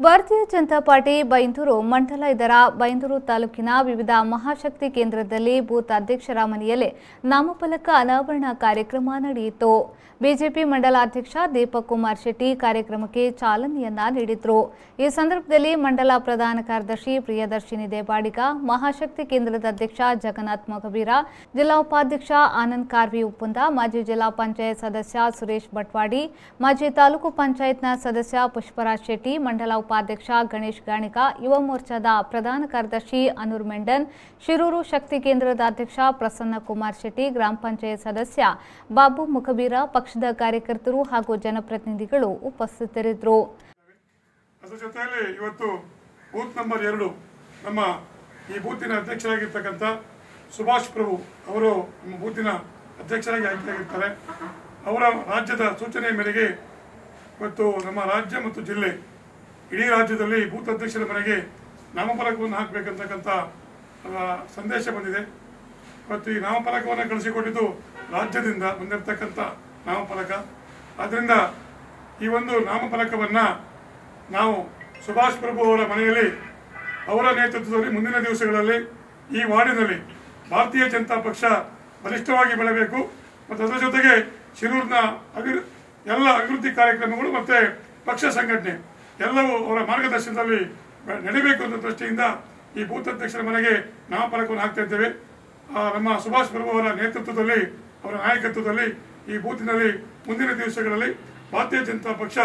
ಭಾರತೀಯ ಜನತಾ ಪಾರ್ಟಿ ಬೈಂದೂರು ಮಂಡಲ ಇದರ ಬೈಂದೂರು ತಾಲೂಕಿನ ವಿವಿಧ ಮಹಾಶಕ್ತಿ ಕೇಂದ್ರದಲ್ಲಿ ಬೂತ್ ಅಧ್ಯಕ್ಷರ ಮನೆಯಲ್ಲಿ ನಾಮಫಲಕ ಅನಾವರಣ ಕಾರ್ಯಕ್ರಮ ನಡೆಯಿತು. ಬಿಜೆಪಿ ಮಂಡಲಾಧ್ಯಕ್ಷ ದೀಪಕ್ ಕುಮಾರ್ ಶೆಟ್ಟಿ ಕಾರ್ಯಕ್ರಮಕ್ಕೆ ಚಾಲನೆಯನ್ನ ನೀಡಿದರು. ಈ ಸಂದರ್ಭದಲ್ಲಿ ಮಂಡಲ ಪ್ರಧಾನ ಕಾರ್ಯದರ್ಶಿ ಪ್ರಿಯದರ್ಶಿನಿ ದೇವಾಡಿಗ, ಮಹಾಶಕ್ತಿ ಕೇಂದ್ರದ ಅಧ್ಯಕ್ಷ ಜಗನ್ನಾಥ್ ಮೊಗಬೀರ, ಜಿಲ್ಲಾ ಉಪಾಧ್ಯಕ್ಷ ಆನಂದ್ ಕಾರ್ವಿ ಉಪ್ಪುಂದ, ಮಾಜಿ ಜಿಲ್ಲಾ ಪಂಚಾಯತ್ ಸದಸ್ಯ ಸುರೇಶ್ ಬಟ್ವಾಡಿ, ಮಾಜಿ ತಾಲೂಕು ಪಂಚಾಯತ್ನ ಸದಸ್ಯ ಪುಷ್ಪರಾಜ್ ಶೆಟ್ಟಿ, ಮಂಡಲ ಉಪಾಧ್ಯಕ್ಷ ಗಣೇಶ್ ಗಾಣಿಕ, ಯುವ ಮೋರ್ಚಾದ ಪ್ರಧಾನ ಕಾರ್ಯದರ್ಶಿ ಅನೂರ್ ಮೆಂಡನ್, ಶಿರೂರು ಶಕ್ತಿ ಕೇಂದ್ರದ ಅಧ್ಯಕ್ಷ ಪ್ರಸನ್ನ ಕುಮಾರ್ ಶೆಟ್ಟಿ, ಗ್ರಾಮ ಪಂಚಾಯತ್ ಸದಸ್ಯ ಬಾಬು ಮುಖಬೀರ, ಪಕ್ಷದ ಕಾರ್ಯಕರ್ತರು ಹಾಗೂ ಜನಪ್ರತಿನಿಧಿಗಳು ಉಪಸ್ಥಿತರಿದ್ದರು. ಅದರ ಜೊತೆಯಲ್ಲಿ ಇವತ್ತು ಬೂತ್ ನಂಬರ್ 2 ನಮ್ಮ ಈ ಬೂತಿನ ಅಧ್ಯಕ್ಷರಾಗಿರ್ತಕ್ಕಂಥ ಸುಭಾಷ್ ಪ್ರಭು ಅವರು ನಮ್ಮ ಬೂತಿನ ಅಧ್ಯಕ್ಷರಾಗಿ ಆಯ್ಕೆಯಾಗಿರ್ತಾರೆ. ಅವರ ರಾಜ್ಯದ ಸೂಚನೆ ಮೇರೆಗೆ ಇವತ್ತು ನಮ್ಮ ರಾಜ್ಯ ಮತ್ತು ಜಿಲ್ಲೆ ಇಡೀ ರಾಜ್ಯದಲ್ಲಿ ಬೂತ್ ಅಧ್ಯಕ್ಷರ ಮನೆಗೆ ನಾಮಫಲಕವನ್ನು ಹಾಕಬೇಕಂತಕ್ಕಂಥ ಸಂದೇಶ ಬಂದಿದೆ. ಇವತ್ತು ಈ ನಾಮಫಲಕವನ್ನು ಕಳಿಸಿಕೊಟ್ಟಿದ್ದು ರಾಜ್ಯದಿಂದ ಬಂದಿರತಕ್ಕಂಥ ನಾಮಫಲಕ. ಆದ್ದರಿಂದ ಈ ಒಂದು ನಾಮಫಲಕವನ್ನು ನಾವು ಸುಭಾಷ್ ಪ್ರಭು ಅವರ ಮನೆಯಲ್ಲಿ ಅವರ ನೇತೃತ್ವದಲ್ಲಿ ಮುಂದಿನ ದಿವಸಗಳಲ್ಲಿ ಈ ವಾರ್ಡಿನಲ್ಲಿ ಭಾರತೀಯ ಜನತಾ ಪಕ್ಷ ಬಲಿಷ್ಠವಾಗಿ ಬೆಳೆಯಬೇಕು ಮತ್ತು ಅದರ ಜೊತೆಗೆ ಶಿರೂರಿನ ಎಲ್ಲ ಅಭಿವೃದ್ಧಿ ಕಾರ್ಯಕ್ರಮಗಳು ಮತ್ತು ಪಕ್ಷ ಸಂಘಟನೆ ಎಲ್ಲವೂ ಅವರ ಮಾರ್ಗದರ್ಶನದಲ್ಲಿ ನಡೀಬೇಕು ಅನ್ನೋ ದೃಷ್ಟಿಯಿಂದ ಈ ಬೂತ್ ಅಧ್ಯಕ್ಷರ ಮನೆಗೆ ನಾಮಫಲಕವನ್ನು ಹಾಕ್ತಾ ಇದ್ದೇವೆ. ನಮ್ಮ ಸುಭಾಷ್ ಪ್ರಭು ಅವರ ನೇತೃತ್ವದಲ್ಲಿ, ಅವರ ನಾಯಕತ್ವದಲ್ಲಿ ಈ ಬೂತಿನಲ್ಲಿ ಮುಂದಿನ ದಿವಸಗಳಲ್ಲಿ ಭಾರತೀಯ ಜನತಾ ಪಕ್ಷ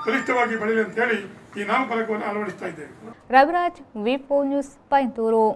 ಬಲಿಷ್ಠವಾಗಿ ಬೆಳೆಯಲಿ ಅಂತ ಹೇಳಿ ಈ ನಾಮಫಲಕವನ್ನು ಅಳವಡಿಸ್ತಾ ಇದ್ದೇವೆ. ರವಿರಾಜ್, ವಿ4 ನ್ಯೂಸ್, ಬೈಂದೂರು.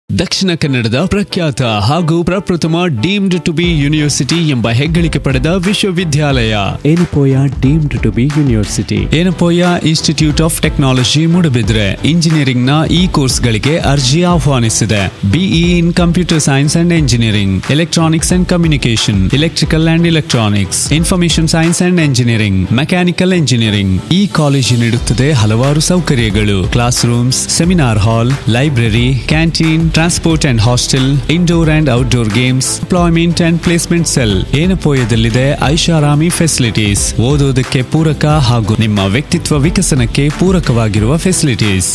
ದಕ್ಷಿಣ ಕನ್ನಡದ ಪ್ರಖ್ಯಾತ ಹಾಗೂ ಪ್ರಪ್ರಥಮ ಡೀಮ್ಡ್ ಟು ಬಿ ಯೂನಿವರ್ಸಿಟಿ ಎಂಬ ಹೆಗ್ಗಳಿಕೆ ಪಡೆದ ವಿಶ್ವವಿದ್ಯಾಲಯ Yenepoya deemed to be university. Yenepoya institute of technology Moodbidri engineering ನ ಈ ಕೋರ್ಸ್ಗಳಿಗೆ ಅರ್ಜಿ ಆಹ್ವಾನಿಸಿದೆ. BE in computer science and engineering, electronics and communication, electrical and electronics, information science and engineering, mechanical engineering. ಈ ಕಾಲೇಜು ನೀಡುತ್ತದೆ ಹಲವಾರು ಸೌಕರ್ಯಗಳು: class rooms, seminar hall, library, canteen, transport and hostel, indoor and outdoor games, employment and placement cell. ಏನಪೋಯದಲ್ಲಿದೆ ಐಷಾರಾಮಿ facilities, ಓದೋದಕ್ಕೆ ಪೂರಕ ಹಾಗೂ ನಿಮ್ಮ ವ್ಯಕ್ತಿತ್ವ ವಿಕಸನಕ್ಕೆ ಪೂರಕವಾಗಿರುವ ಫೆಸಿಲಿಟೀಸ್.